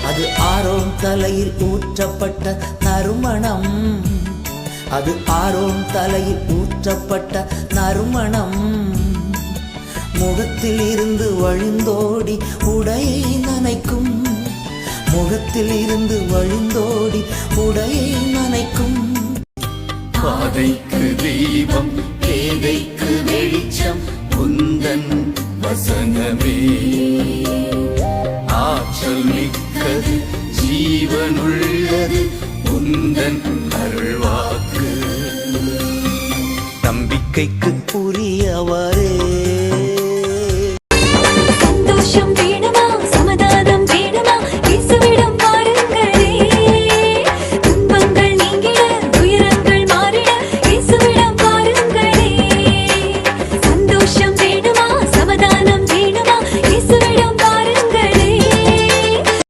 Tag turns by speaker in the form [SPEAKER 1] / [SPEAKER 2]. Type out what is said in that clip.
[SPEAKER 1] அது ஆரோன் தலையில் ஊற்றப்பட்ட நறுமணம். அது ஆரோன் தலையில் ஊற்றப்பட்ட நறுமணம். முகத்தில் இருந்து வழிந்தோடி உடையை நனைக்கும். முகத்தில் இருந்து வழிந்தோடி உடையை நனைக்கும்.
[SPEAKER 2] பாதைக்கு தீபம், பேதைக்கு வெளிச்சம், உந்தன் வசனமே ஆற்றல் மிக்கது, ஜீவனுள்ளது உந்தன் அருள்வாக்கு.
[SPEAKER 1] நம்பிக்கைக்கு உரிய